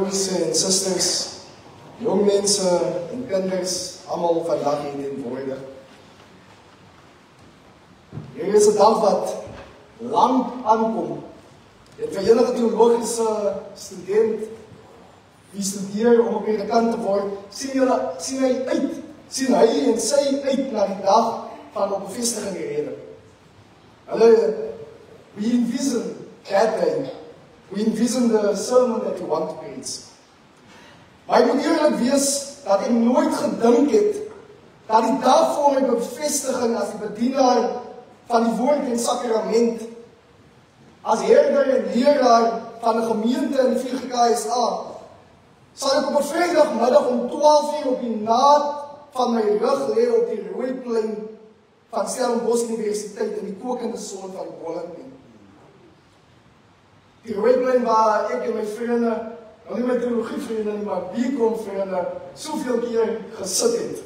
broers en susters, jong mense en kinders, almal vandag hier teenwoordig. Hier is 'n dag wat lank aankom. En vir enige teologiese student wie studeer om op hierdie kant te word, sien hy en sy uit na die dag van op bevestiging gerede. We envision that day. We envision the sermon that we want to preach. Maar ek moet eerlik wees dat ek nooit gedink het dat die dag voor my bevestiging as die bedienaar van die woord en sakrament, as herder en leraar van 'n gemeente in die VGKSA, sal ek op 'n Vrydagmiddag om 12 uur op die naad van my rug lê op die Rooiplein van Stellenbosch Universiteit in die kokende son van die Bollington. Die Rooiplein waar ek en my vriende, nou nie my teologievriende nie, maar BCom-vriende, soveel keer gesit het.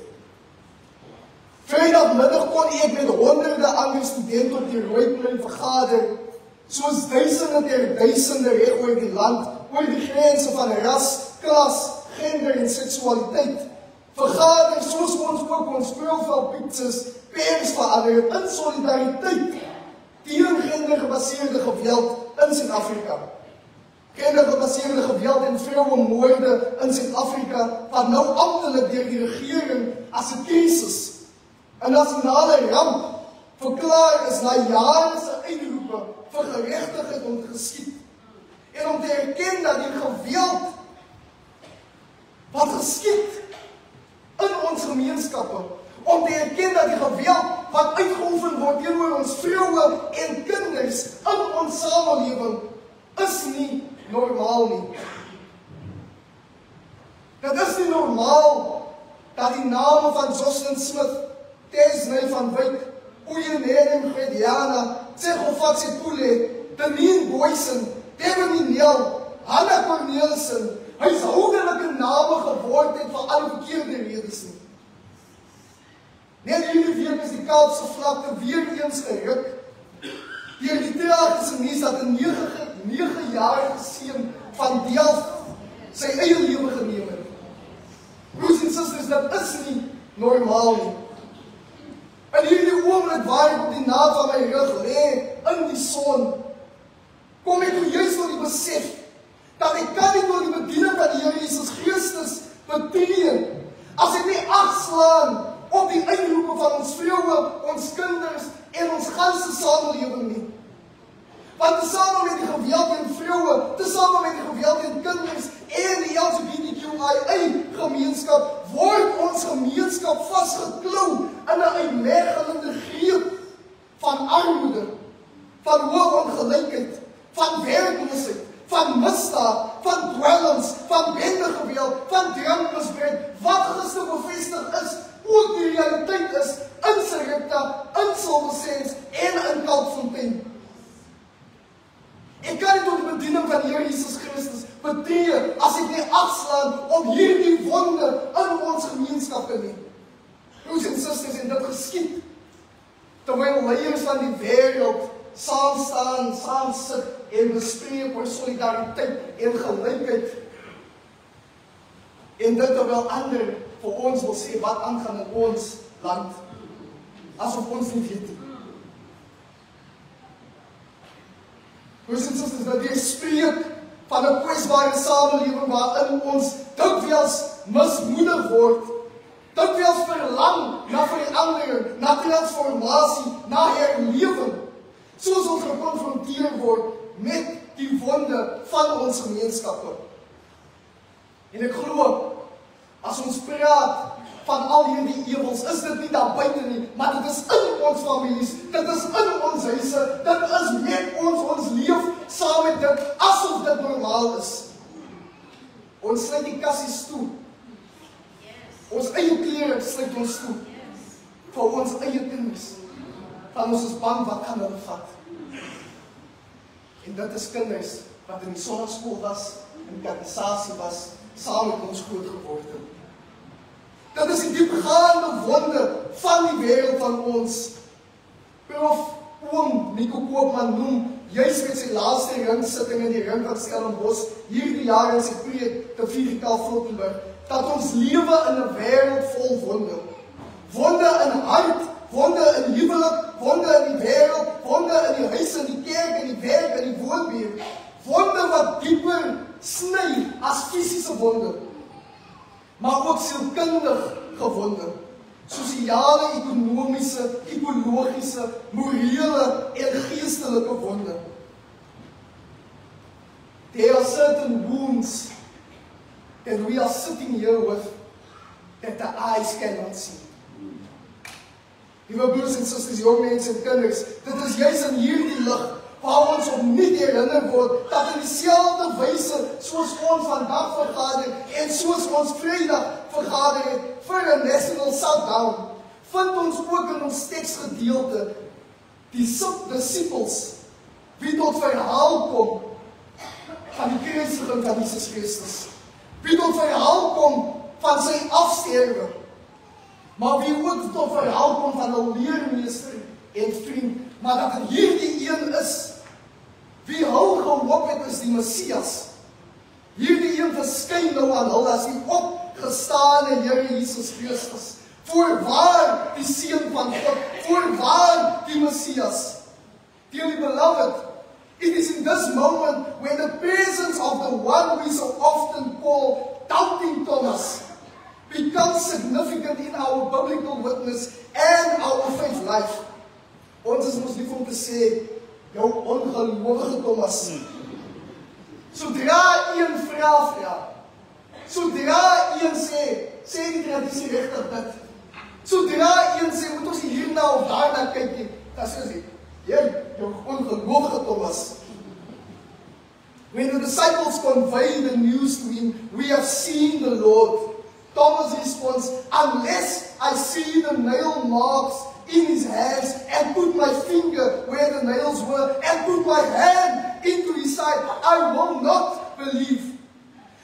Vrydagmiddag kon ek met honderde ander studente op die Rooiplein vergader, soos duisende ter duisende reg oor die land, oor die grense van ras, klas, gender en seksualiteit. Vergader soos ons ook ons profielpictures pers verander in solidariteit teen gendergebaseerde geweld in Suid-Afrika. Gendergebaseerde geweld en vrouemoorde in Suid-Afrika wat nou amptelik deur die regering as 'n krisis, 'n nasionale ramp verklaar is na jare se uitroepe vir geregtigheid om te geskied en om te erken dat die geweld wat geskied in ons gemeenskappe, om te erken dat die geweld wat uitgeoefen word teenoor ons vroue en kinders in ons samelewing is nie normaal nie. Dit is nie normaal dat die name van Jocelyn Smith, Tesney van Wyk, Uyenere Frediana, Tsegofatse Pule, Deneen Boysen, Devin Nel, Hanna Cornelissen, huishoudelike name geword het vir al verkeerde redes nie. Net hierdie week is die Kaapse vlakte weer eens geruk deur die tragiese nuus dat 'n 9-jarige seun van Delft sy eie lewe geneem het. Broers en susters, dit is nie normaal nie. In hierdie oomblik waar ek op die naad van my rug lê in die son, kom ek juist tot die besef dat ek kan nie door die bediening van die Here Jesus Christus betree as ek nie agslaan op die uitroepe van ons vroue, ons kinders en ons ganse samelewing nie. Want tesame met die geweld teen vroue, tesame met die geweld teen kinders en die LGBTQIA gemeenskap, word ons gemeenskap vasgeklou in 'n uitleggelende greep van armoede, van hoë ongelykheid, van werkloosheid, van misdaad, van dwelms, van bendegeweld, van drankmisbruik, wat gister bevestig is, ook die realiteit is in Sarepta, in Silversens en in Kalkfontein. Ek kan nie tot die bediening van die Here Jesus Christus betree as ek nie agslaan op hierdie wonde in ons gemeenskappe nie. Broers en susters, en dit geskied terwyl leiers van die wêreld saam staan, saam sit en bespreek oor solidariteit en gelykheid. En dit terwyl ander vir ons wil sê wat aangaan in ons land, asof ons nie weet nie. Broers en susters, dat jy spreek van 'n kwesbare samelewing waarin ons dikwels mismoedig word, dikwels verlang na verandering, na transformasie, na herlewing, soos ons gekonfronteer word met die wonde van ons gemeenskappe. En ek glo, as ons praat van al hierdie ewels, is dit nie daar buite nie, maar dit is in ons families, dit is in ons huise, dit is met ons leef saam met dit, asof dit normaal is. Ons sluit die kassies toe. Ons eie klere sluit ons toe. Vir ons eie kinders. Want ons is bang wat gaan hulle vat. En dit is kinders wat in die sonnaskool was, in die katekisasie was, saam met ons groot geword het. Dit is die diepgaande wonde van die wêreld van ons. Prof oom Nico Koopman noem, juis met sy laaste ringsitting in die ring van Stellenbosch, hierdie jaar in sy preek te Vierkal-Vlottenburg, dat ons lewe in 'n wêreld vol wonde. Wonde in hart, wonde in huwelik, wonde in die wêreld, wonde in die huis, in die kerk, in die werk, in die woonbuurt. Wonde wat dieper sny as fisiese wonde, maar ook sielkundig gewonde. Sosiale, ekonomiese, ekologiese, morele en geestelike wonde. There are certain wounds that we are sitting here with that the eyes cannot see. Liewe broers en susters, jong mense en kinders, dit is juis in hierdie lig waar ons opnuut herinner word dat in dieselfde wyse soos ons vandag vergader en soos ons Vrydag vergader het vir 'n national shutdown, vind ons ook in ons teksgedeelte die disippels wie tot verhaal kom van die kruisiging van Jesus Christus, wie tot verhaal kom van sy afsterwe, maar wie ook tot verhaal kom van 'n leermeester en vriend, maar dat er hierdie een is wie hul gehoop het is die Messias. Hierdie een verskyn nou aan hul as die opgestane Here Jesus Christus, voorwaar die Seun van God, voorwaar die Messias. Dearly beloved, it is in this moment when the presence of the one we so often call Doubting Thomas becomes significant in our biblical witness and our faith life. Ons is mos lief om te sê, jou ongelowige Thomas. Sodra een vra, sodra een sê die tradisie regtig dit. Sodra een sê, moet ons hierna of daarna kyk nie, dan sê hy, jou ongelowige Thomas. When the disciples convey the news to him, we have seen the Lord. Thomas responds, unless I see the nail marks in his hands and put my finger where the nails were and put my hand into his side, I will not believe.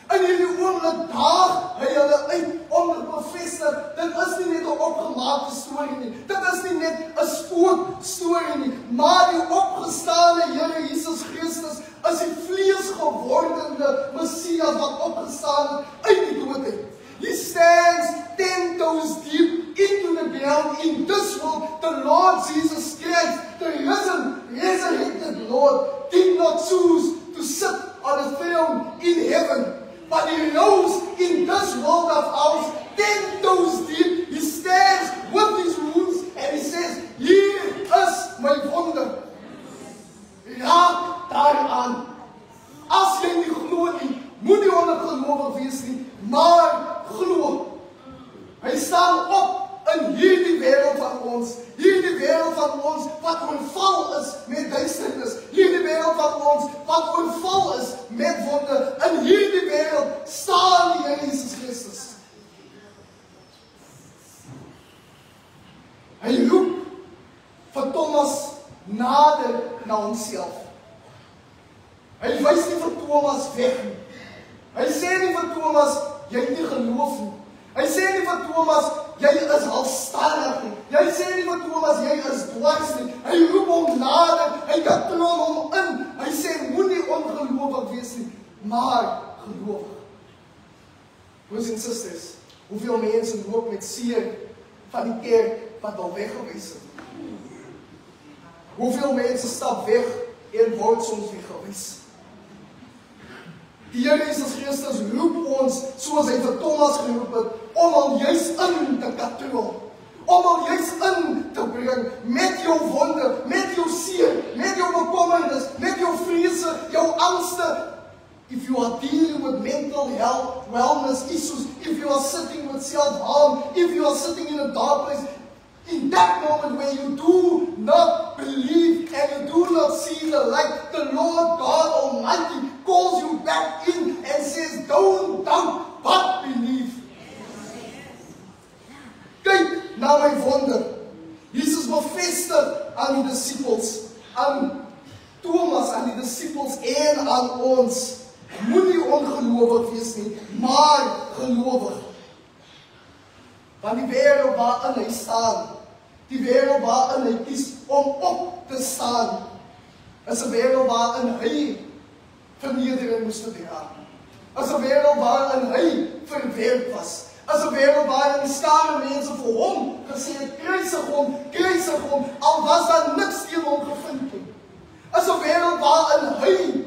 In hierdie oomblik daag hy hulle uit om te bevestig, dit is nie net 'n opgemaakte storie nie, dit is nie net 'n spookstorie nie, maar die opgestane Here Jesus Christus is die vleesgewordene Messias wat opgestaan het uit die dood uit. He stands 10 toes deep into the ground in this world. The Lord Jesus Christ, the risen, resurrected Lord, did not choose to sit on a throne in heaven, but he rose in this world of ours, 10 toes deep. He stands with his wounds and he says, hier is my wonder. Raak daaraan. As jy nie glo nie, moet nie ongelowig wees nie, maar glo. Hy staan op in hierdie wêreld van ons, wat oorval is met duisternis, hierdie wêreld van ons wat oorval is met wonde, in hierdie wêreld staan die Here Jesus Christus. Hy roep vir Thomas nader na homself. Hy wys nie vir Thomas weg nie. Hy sê nie vir Thomas, jy het nie geloof nie. Hy sê nie vir Thomas, jy is halstarrig nie. Hy sê nie vir Thomas, jy is dwars nie. Hy roep hom nader, hy katrol hom in. Hy sê, moenie ongelowig wees nie, maar gelowig. Broers en susters, hoeveel mense loop met seer van die kerk wat al weggewys het? Hoeveel mense stap weg en word soms weggewys? Die Here Jesus Christus roep ons, soos hy vir Thomas geroep het, om al juis in te katrol, om al juis in te bring, met jou wonde, met jou seer, met jou bekommernis, met jou vrese, jou angste. If you are dealing with mental health, wellness issues, if you are sitting with self-harm, if you are sitting in a dark place, in that moment where you do not believe and you do not see the light, the Lord God Almighty calls you back in and says, don't doubt, but believe. Kyk na my wonder. Jesus bevestig aan die disippels, aan Thomas, aan die disippels en aan ons. Moenie ongelowig wees nie, maar gelowig. Want die wêreld waarin hy staan, Die wêreld waarin hy kies om op te staan, is 'n wêreld waarin hy vernedering moes dra. Is 'n wêreld waarin hy verwerp was. Is 'n wêreld waarin skare mense vir hom gesê het, kruisig hom, al was daar niks teen hom gevind nie. Is 'n wêreld waarin hy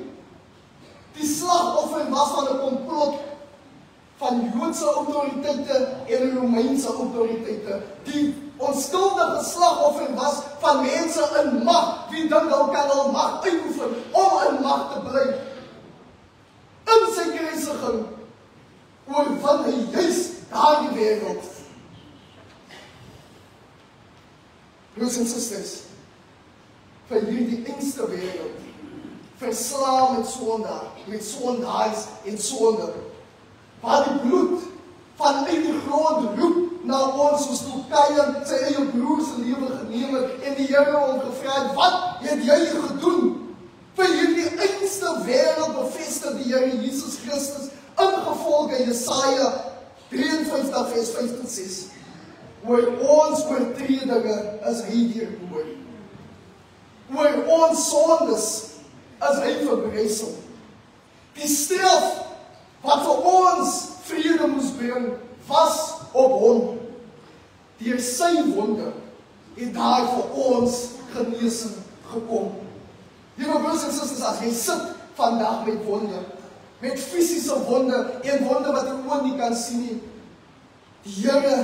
die slagoffer was van 'n komplot van Joodse autoriteite en Romeinse autoriteite. Die onskuldige slagoffer was van mense in mag, wie dink hulle kan al mag uitoefen om in mag te bly. In sy kruisiging oorwin hy juis daardie wêreld. Broers en susters, vir hierdie engste wêreld, verslaan met sondaars en sonde, waar die bloed vanuit die grond roep na ons, soos toe Kain sy eie broer se lewe geneem het en die Here hom gevra het, wat het jy gedoen? Vir hierdie engste wêreld bevestig die Here Jesus Christus ingevolge Jesaja 53 vers 5 tot 6. Oor ons oortredinge is hy deurboor. Oor ons sondes is hy verbrysel. Die straf wat vir ons vrede moes bring, was op hom. Deur sy wonde het daar vir ons genesing gekom. Liewe broers en susters, as jy sit vandag met wonde, met fisiese wonde, en wonde wat jy oor nie kan sien nie, die Here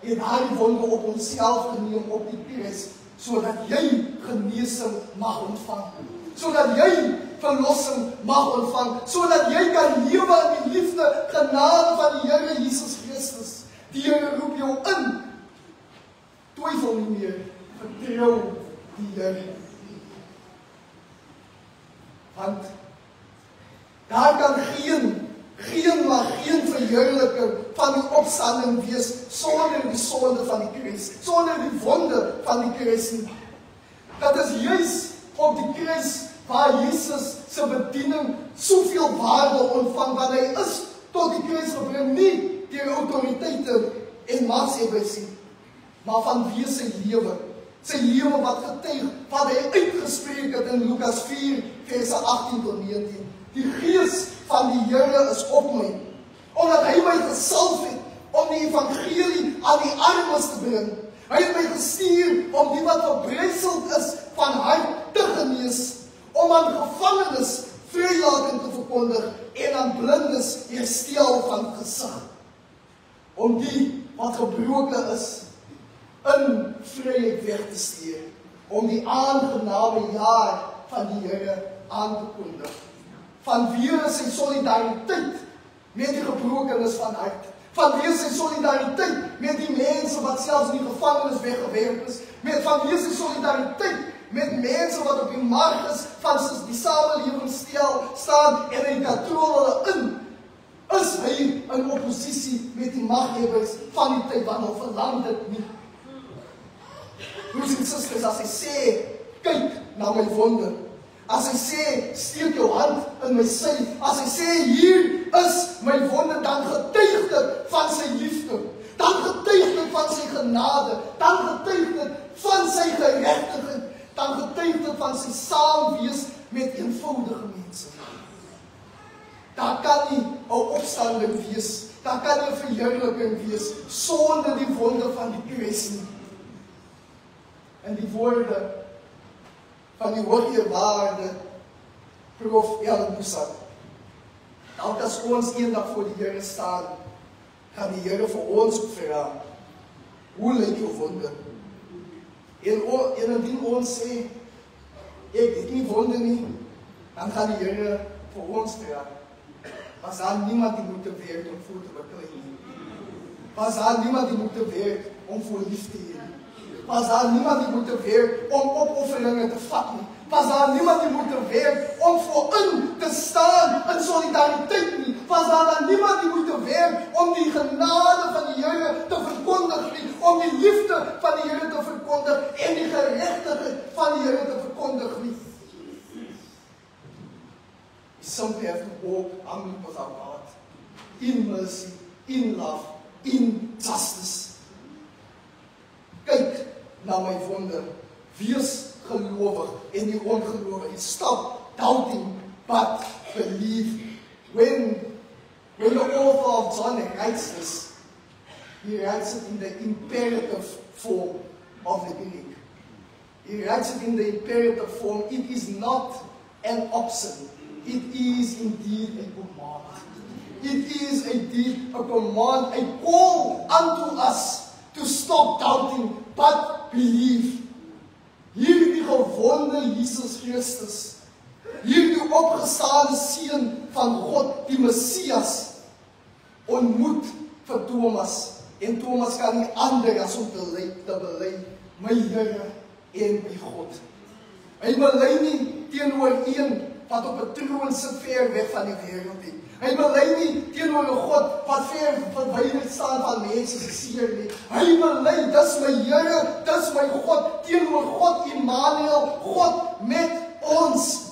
het daardie wonde op homself geneem op die kruis, sodat jy genesing mag ontvang, sodat jy verlossing mag ontvang, sodat jy kan lewe in die liefde, genade van die Here Jesus Christus. Die Here roep jou in. Twyfel nie meer, vertrou die Here. Want daar kan geen verheerliking van die opstanding wees sonder die sonde van die kruis, sonder die wonde van die kruis nie. Dat is juis op die kruis waar Jesus se bediening soveel waarde ontvang, want hy is tot die kruis gebring, nie deur autoriteite en magshebbers nie, maar vanweë sy lewe wat getuig, wat hy uitgespreek het in Lukas 4, vers 18 tot 19. Die Gees van die Here is op my, omdat hy my gesalf het om die evangelie aan die armes te bring. Hy het my gestuur om die wat verbryseld is van hart te genees, om aan gevangenes vrylating te verkondig en aan blindes herstel van gesig, om die wat gebroken is in vryheid weg te stuur, om die aangename jaar van die Here aan te kondig. Vanweë sy solidariteit met die gebrokenes van hart, vanweë sy solidariteit met die mense wat selfs in die gevangenis weggewerp is, vanweë sy solidariteit met mense wat op die marges van die samelewing staan en hy katrol hulle in, is hy in oppositie met die maghebbers van die tyd wat hulle verlang dit nie. Broers en susters, as hy sê, kyk na my wonde, as hy sê, steek jou hand in my sy, as hy sê, hier is my wonde, dan getuig dit van sy liefde, dan getuig dit van sy genade, dan getuig dit van sy geregtigheid, dan getuig dit van sy saamwees met eenvoudige mense. Daar kan nie 'n opstanding wees, daar kan nie 'n verheerliking wees sonder die wonde van die kruis nie. En die woorde van die hoogeerwaarde Prof. Ellen Boesak. Elke as ons eendag voor die Here staan, gaan die Here vir ons vra, hoe lyk jou wonde? En indien ons sê, ek het nie wonde nie, dan gaan die Here vir ons vra, was daar niemand die moeite werd om voor te beklei nie? Was daar niemand die moeite werd om voor lief te hê? Was daar niemand die moeite werd om opofferinge te vat nie? Was daar niemand die moeite werd om voorin te staan in solidariteit nie? Was daar dan niemand die moeite werd om die genade van die Here te verkondig nie? Om die liefde van die Here te verkondig en die geregtigheid van die Here te verkondig nie? We simply have to walk humbly with our God, in mercy, in love, in justice. Kyk na my wonde. Wees gelowig en nie ongelowig. Stop doubting, but believe. When the author of John writes this, he writes it in the imperative form of the Greek. He writes it in the imperative form. It is not an option. It is indeed a command. It is indeed a command, a call unto us to stop doubting, but believe. Hierdie gewonde Jesus Christus, hierdie opgestane Seun van God, die Messias, ontmoet vir Thomas. En Thomas kan nie ander as om te bely, my Here en my God. Hy bely nie teenoor een wat op 'n troon sit ver weg van die wêreld nie. Hy bely nie teenoor 'n God wat ver verwyder staan van mense se seer nie. Hy bely, dis my Here, dis my God, teenoor God Immanuel, God met ons.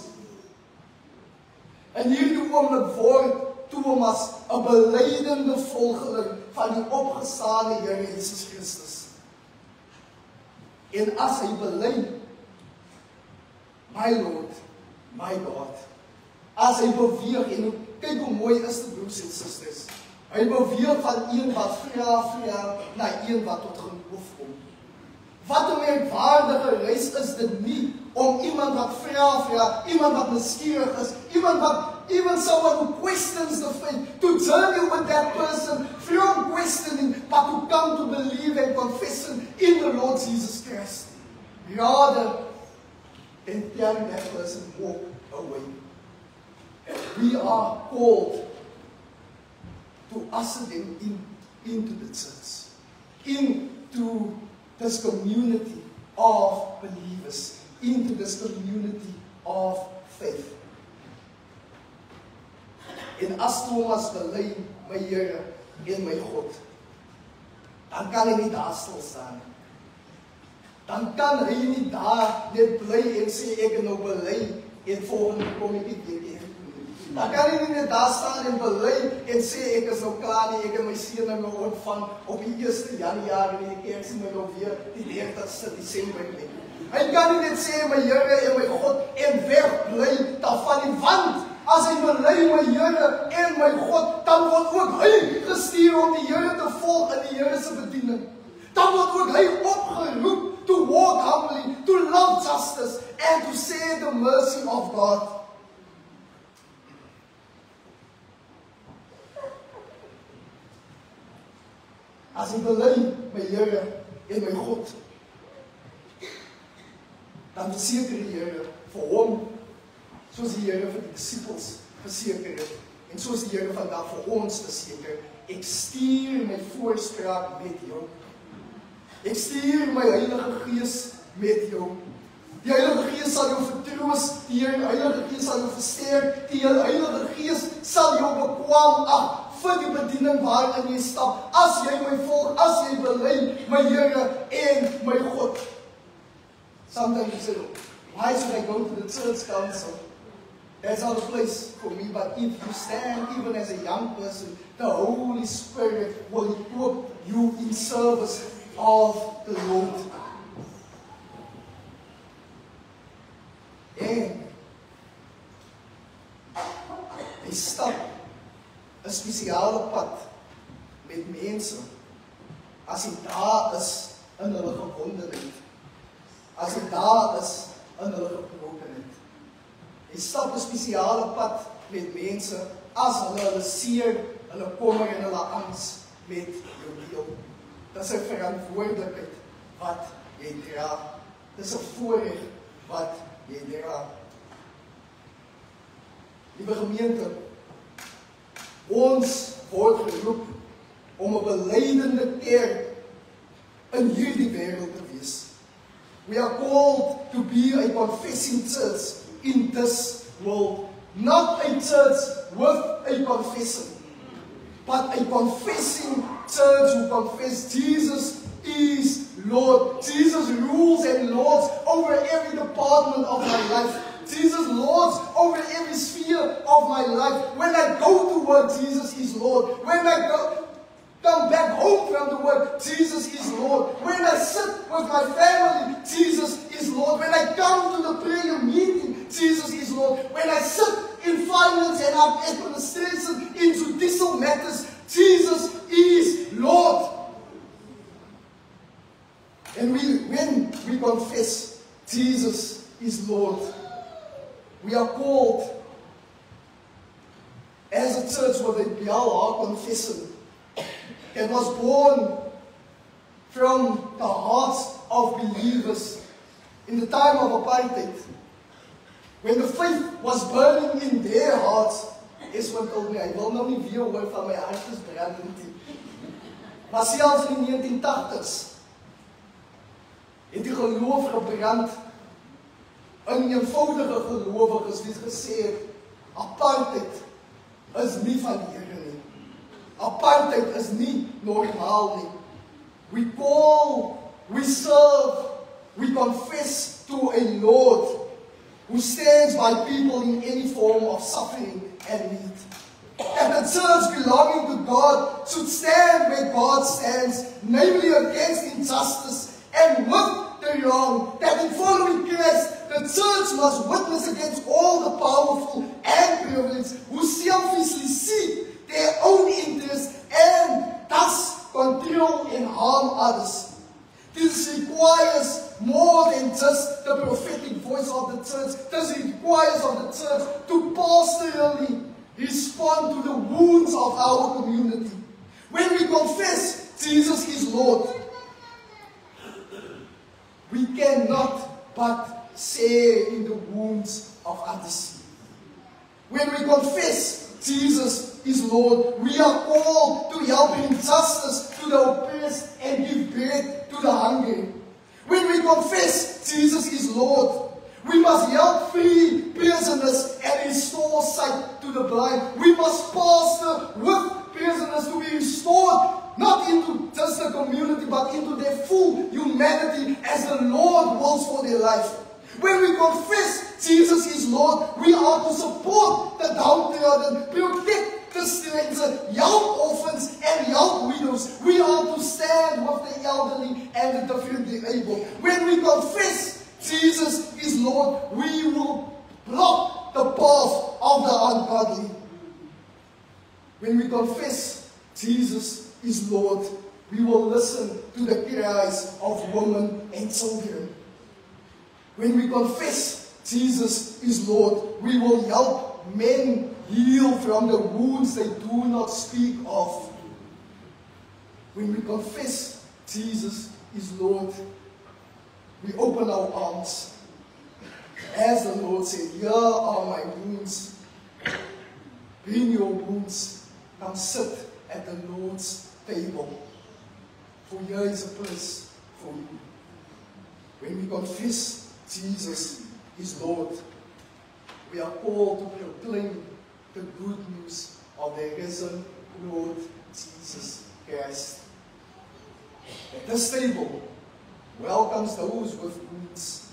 En hierdie oomblik word Thomas 'n belydende volgeling van die opgestane Here Jesus Christus. En as hy bely, my Lord, my God, as hy beweeg, en kyk hoe mooi is dit, broers en susters, hy beweeg van een wat vra, na een wat tot geloof kom. Wat 'n merkwaardige reis is dit nie, om iemand wat vra, iemand wat nuuskierig is, even someone who questions the faith, to journey with that person from questioning, but to come to believe and confessing in the Lord Jesus Christ. Rather than telling that person walk away. We are called to usher them into the church, into this community of believers, into this community of faith. En as Thomas bely, my Here en my God, dan kan hy nie daar stil staan. Dan kan hy nie daar net bly en sê ek nou bely en volgende kom ek weer. Dan kan hy nie net daar staan en bely en sê ek is nou klaar nie, ek het my seëning nou ontvang op die 1 Januarie en die kerk sien my nou weer die 30ste Desember nie. Hy kan nie net sê my Here en my God en wegbly daarvan die want as hy bely my Here en my God, dan word ook hy gestuur om die Here te volg in die Here se bediening. Dan word ook hy opgeroep to walk humbly, to love justice, and to say the mercy of God. As hy bely my Here en my God, dan verseker die Here vir hom, soos die Here vir die disippels verseker het, en soos die Here vandag vir ons verseker, ek stuur my voorspraak met jou. Ek stuur my Heilige Gees met jou. Die Heilige Gees sal jou vertroos, die Heilige Gees sal jou versterk, die Heilige Gees sal jou bekwaam ag vir die bediening waarin jy stap, as jy my volg, as jy bely my Here en my God. Sometimes you say, why should I go to the church council? That's not a place for me, but if you stand even as a young person, the Holy Spirit will equip you in service of the Lord. En hy stap 'n spesiale pad met mense as hy daar is in hulle gewondenheid, as hy daar is in hulle gebrokenheid. Hy stap 'n spesiale pad met mense as hulle seer, hulle kommer en hulle angs met jou deel. Dis 'n verantwoordelikheid wat jy dra. Dis 'n voorreg wat jy dra. Liewe gemeente, ons word geroep om 'n belydende kerk in hierdie wêreld te wees. We are called to be a confessing church in this world. Not a church with a confession, but a confessing church who confess Jesus is Lord. Jesus rules and lords over every department of my life. Jesus lords over every sphere of my life. When I go to work, Jesus is Lord. When I go come back home from the work, Jesus is Lord. When I sit with my family, Jesus is Lord. When I come to the prayer meeting, Jesus is Lord. When I sit in finance and administration, in judicial matters, Jesus is Lord. And when we confess Jesus is Lord, we are called as a church with a Bial confession that was born from the hearts of believers in the time of apartheid. When the faith was burning in their hearts, is wat told me, I wil nou nie weer hoor van my hart is brandend nie. Maar selfs in die 1980s, het die geloof gebrand in eenvoudige gelowiges wie gesê het, apartheid is nie van die Here nie. Apartheid is nie normaal nie. We call, we serve, we confess to a Lord who stands by people in any form of suffering and need. And the church belonging to God should stand where God stands, namely against injustice and with the wrong, that in following Christ, the church must witness against all the powerful and privileged who selfishly seek their own interests and thus control and harm others. This requires more than just the prophetic voice of the church. This requires of the church to pastorally respond to the wounds of our community. When we confess Jesus is Lord, we cannot but share in the wounds of others. When we confess Jesus is Lord, we are called to help bring justice to the oppressed and give bread to the hungry. When we confess Jesus is Lord, we must help free prisoners and restore sight to the blind. We must pastor with prisoners to be restored, not into just the community, but into their full humanity as the Lord wills for their life. When we confess Jesus is Lord, we are to support the downtrodden, protect the stranger, help orphans and help widows. We are to stand with the elderly and the differently able. When we confess Jesus is Lord, we will block the path of the ungodly. When we confess Jesus is Lord, we will listen to the cries of women and children. When we confess Jesus is Lord, we will help men heal from the wounds they do not speak of. When we confess Jesus is Lord, we open our arms. As the Lord said, here are my wounds. Bring your wounds. Come sit at the Lord's table. For here is a place for you. When we confess Jesus is Lord, we are called to proclaim the good news of the risen Lord Jesus Christ. That this table welcomes those with wounds.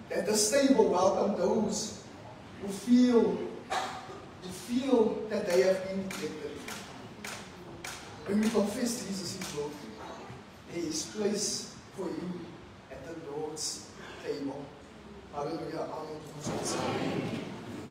That this table welcomes those who feel that they have been rejected. When we confess Jesus is Lord, there is place for you at the Lord's table. Hallelujah. Amen.